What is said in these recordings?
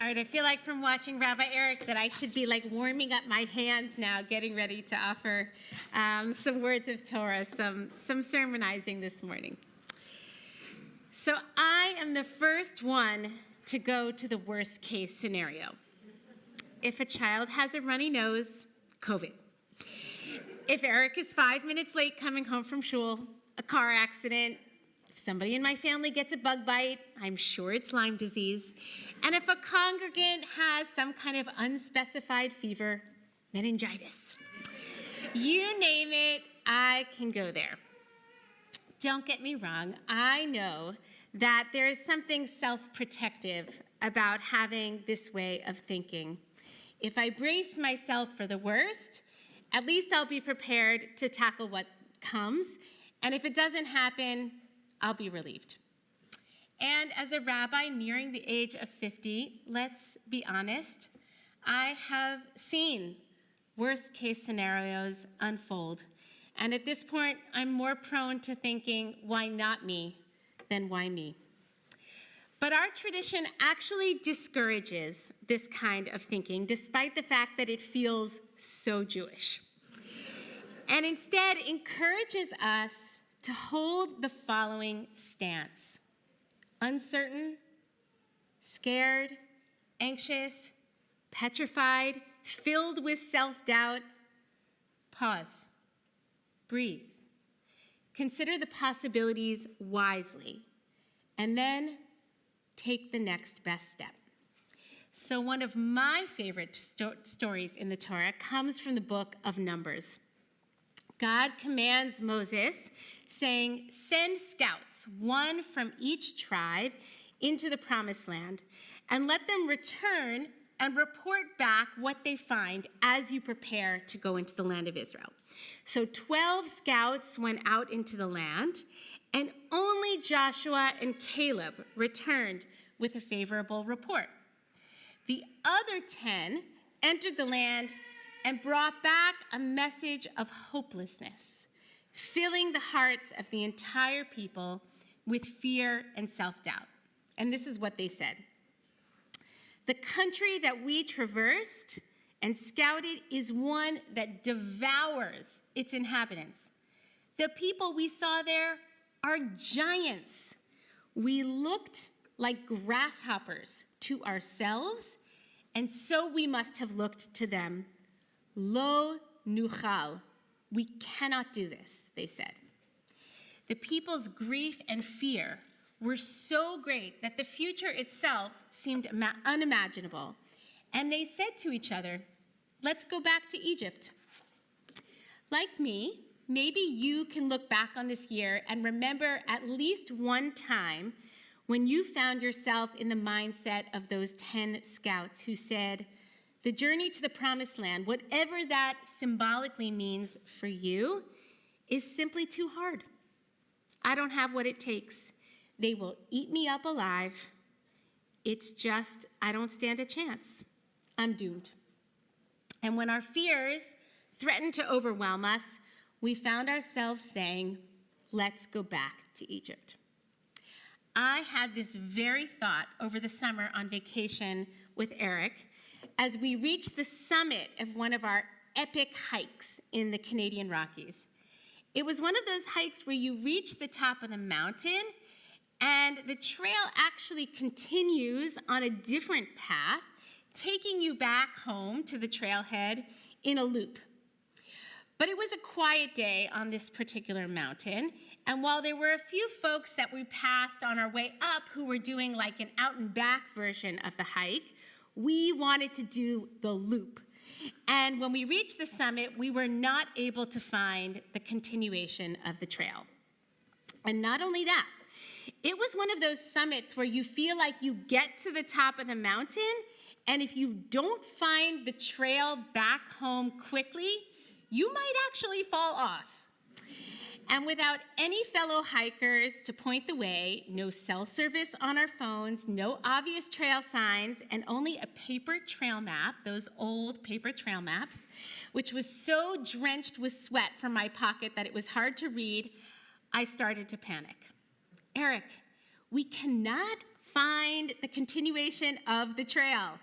All right, I feel like from watching Rabbi Eric that I should be like warming up my hands now, getting ready to offer some words of Torah, some sermonizing this morning. So I am the first one to go to the worst case scenario. If a child has a runny nose, COVID. If Eric is 5 minutes late coming home from shul, a car accident. If somebody in my family gets a bug bite, I'm sure it's Lyme disease. And if a congregant has some kind of unspecified fever, meningitis. You name it, I can go there. Don't get me wrong, I know that there is something self-protective about having this way of thinking. If I brace myself for the worst, at least I'll be prepared to tackle what comes. And if it doesn't happen, I'll be relieved. And as a rabbi nearing the age of 50, let's be honest, I have seen worst case scenarios unfold. And at this point, I'm more prone to thinking, why not me, than why me? But our tradition actually discourages this kind of thinking, despite the fact that it feels so Jewish. And instead encourages us to hold the following stance: uncertain, scared, anxious, petrified, filled with self-doubt. Pause. Breathe. Consider the possibilities wisely, and then take the next best step. So one of my favorite stories in the Torah comes from the book of Numbers. God commands Moses, saying, "Send scouts, one from each tribe, into the promised land, and let them return and report back what they find as you prepare to go into the land of Israel." So 12 scouts went out into the land, and only Joshua and Caleb returned with a favorable report. The other 10 entered the land and brought back a message of hopelessness, filling the hearts of the entire people with fear and self-doubt. And this is what they said: "The country that we traversed and scouted is one that devours its inhabitants. The people we saw there are giants. We looked like grasshoppers to ourselves, and so we must have looked to them. Lo nuchal, we cannot do this," they said. The people's grief and fear were so great that the future itself seemed unimaginable. And they said to each other, "Let's go back to Egypt." Like me, maybe you can look back on this year and remember at least one time when you found yourself in the mindset of those 10 scouts who said, "The journey to the promised land, whatever that symbolically means for you, is simply too hard. I don't have what it takes. They will eat me up alive. It's just, I don't stand a chance. I'm doomed." And when our fears threatened to overwhelm us, we found ourselves saying, "Let's go back to Egypt." I had this very thought over the summer on vacation with Eric as we reached the summit of one of our epic hikes in the Canadian Rockies. It was one of those hikes where you reach the top of the mountain and the trail actually continues on a different path, taking you back home to the trailhead in a loop. But it was a quiet day on this particular mountain, and while there were a few folks that we passed on our way up who were doing like an out and back version of the hike, we wanted to do the loop. And when we reached the summit, we were not able to find the continuation of the trail. And not only that, it was one of those summits where you feel like you get to the top of the mountain, and if you don't find the trail back home quickly, you might actually fall off. And without any fellow hikers to point the way, no cell service on our phones, no obvious trail signs, and only a paper trail map, those old paper trail maps, which was so drenched with sweat from my pocket that it was hard to read, I started to panic. Eric, we cannot find the continuation of the trail.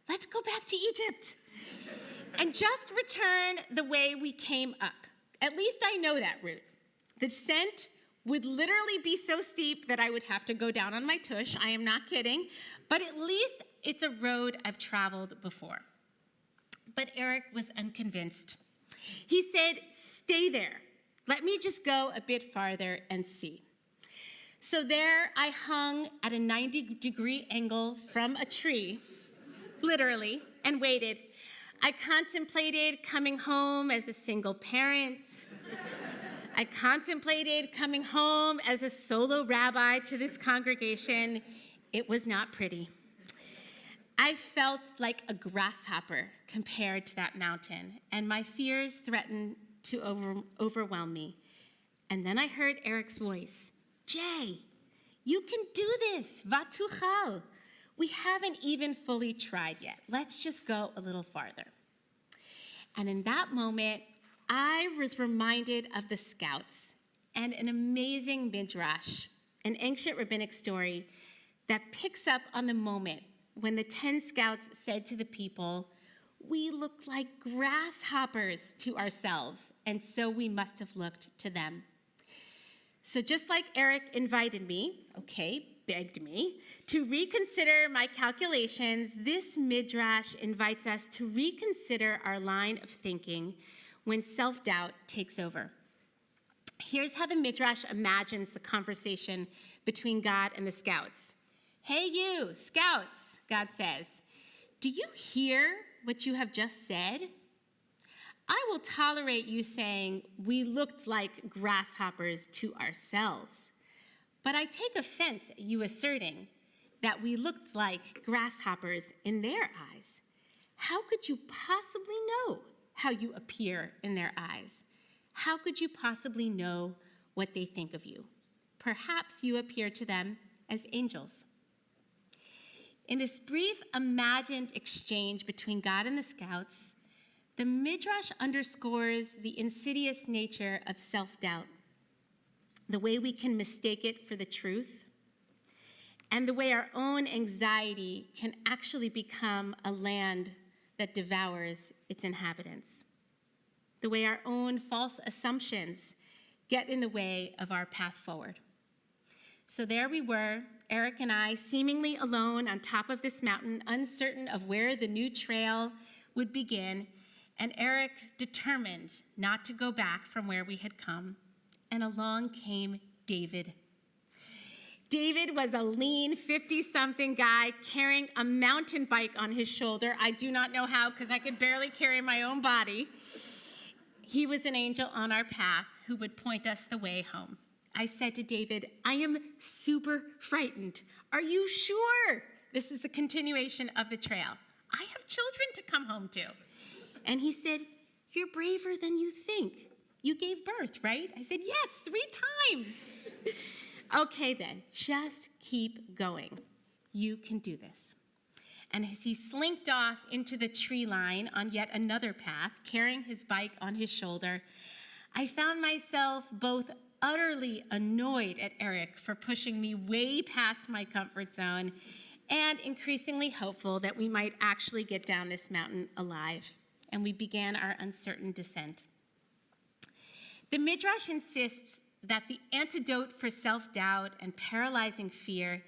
Let's go back to Egypt and just return the way we came up. At least I know that route. The descent would literally be so steep that I would have to go down on my tush. I am not kidding. But at least it's a road I've traveled before. But Eric was unconvinced. He said, stay there. Let me just go a bit farther and see. So there I hung at a 90-degree angle from a tree, literally, and waited. I contemplated coming home as a single parent. I contemplated coming home as a solo rabbi to this congregation. It was not pretty. I felt like a grasshopper compared to that mountain, and my fears threatened to overwhelm me. And then I heard Eric's voice. Jay, you can do this, vatuchal. We haven't even fully tried yet. Let's just go a little farther. And in that moment, I was reminded of the scouts and an amazing midrash, an ancient rabbinic story that picks up on the moment when the 10 scouts said to the people, we look like grasshoppers to ourselves, and so we must have looked to them. So just like Eric invited me, begged me, to reconsider my calculations, this midrash invites us to reconsider our line of thinking when self-doubt takes over. Here's how the midrash imagines the conversation between God and the scouts. Hey you, scouts, God says, do you hear what you have just said? I will tolerate you saying we looked like grasshoppers to ourselves. But I take offense at you asserting that we looked like grasshoppers in their eyes. How could you possibly know how you appear in their eyes? How could you possibly know what they think of you? Perhaps you appear to them as angels. In this brief imagined exchange between God and the scouts, the midrash underscores the insidious nature of self-doubt, the way we can mistake it for the truth, and the way our own anxiety can actually become a land that devours its inhabitants, the way our own false assumptions get in the way of our path forward. So there we were, Eric and I, seemingly alone on top of this mountain, uncertain of where the new trail would begin, and Eric determined not to go back from where we had come. And along came David. David was a lean 50-something guy carrying a mountain bike on his shoulder. I do not know how, because I could barely carry my own body. He was an angel on our path who would point us the way home. I said to David, I am super frightened. Are you sure this is the continuation of the trail? I have children to come home to. And he said, you're braver than you think. You gave birth, right? I said, yes, 3 times. Okay then, just keep going. You can do this. And as he slinked off into the tree line on yet another path, carrying his bike on his shoulder, I found myself both utterly annoyed at Eric for pushing me way past my comfort zone and increasingly hopeful that we might actually get down this mountain alive. And we began our uncertain descent. The Midrash insists that the antidote for self-doubt and paralyzing fear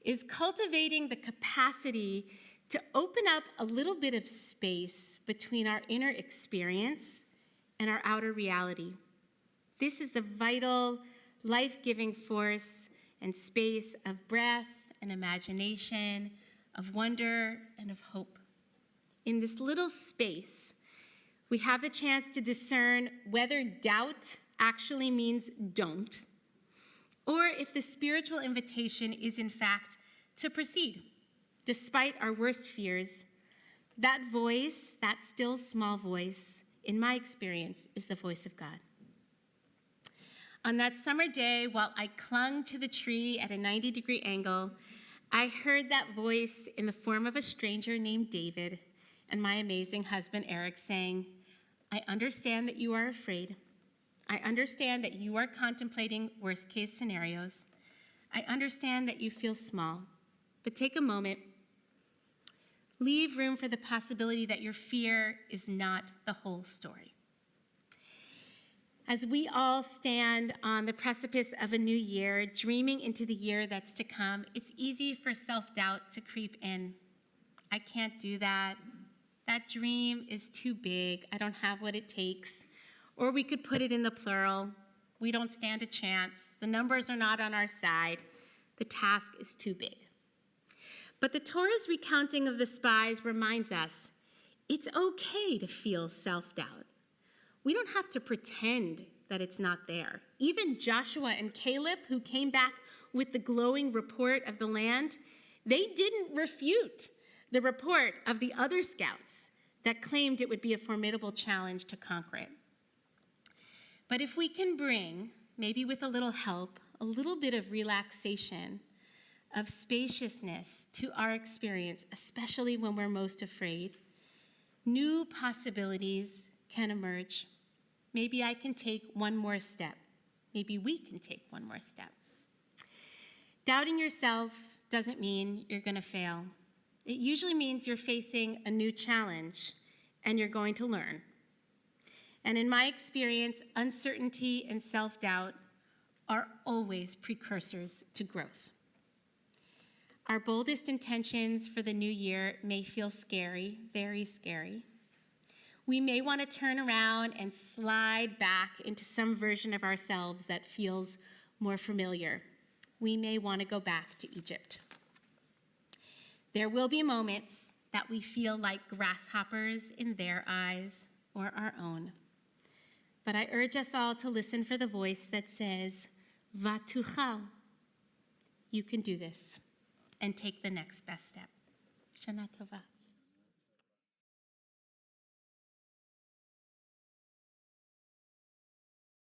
is cultivating the capacity to open up a little bit of space between our inner experience and our outer reality. This is the vital, life-giving force and space of breath and imagination, of wonder and of hope. In this little space, we have the chance to discern whether doubt actually means don't, or if the spiritual invitation is in fact to proceed, despite our worst fears. That voice, that still small voice, in my experience, is the voice of God. On that summer day, while I clung to the tree at a 90-degree angle, I heard that voice in the form of a stranger named David and my amazing husband, Eric, saying, I understand that you are afraid. I understand that you are contemplating worst-case scenarios. I understand that you feel small. But take a moment. Leave room for the possibility that your fear is not the whole story. As we all stand on the precipice of a new year, dreaming into the year that's to come, it's easy for self-doubt to creep in. I can't do that. That dream is too big. I don't have what it takes. Or we could put it in the plural. We don't stand a chance. The numbers are not on our side. The task is too big. But the Torah's recounting of the spies reminds us it's okay to feel self-doubt. We don't have to pretend that it's not there. Even Joshua and Caleb, who came back with the glowing report of the land, they didn't refute the report of the other scouts that claimed it would be a formidable challenge to conquer it. But if we can bring, maybe with a little help, a little bit of relaxation, of spaciousness to our experience, especially when we're most afraid, new possibilities can emerge. Maybe I can take one more step. Maybe we can take one more step. Doubting yourself doesn't mean you're going to fail. It usually means you're facing a new challenge and you're going to learn. And in my experience, uncertainty and self-doubt are always precursors to growth. Our boldest intentions for the new year may feel scary, very scary. We may want to turn around and slide back into some version of ourselves that feels more familiar. We may want to go back to Egypt. There will be moments that we feel like grasshoppers in their eyes or our own. But I urge us all to listen for the voice that says, Vatuchal, you can do this, and take the next best step. Shana Tova.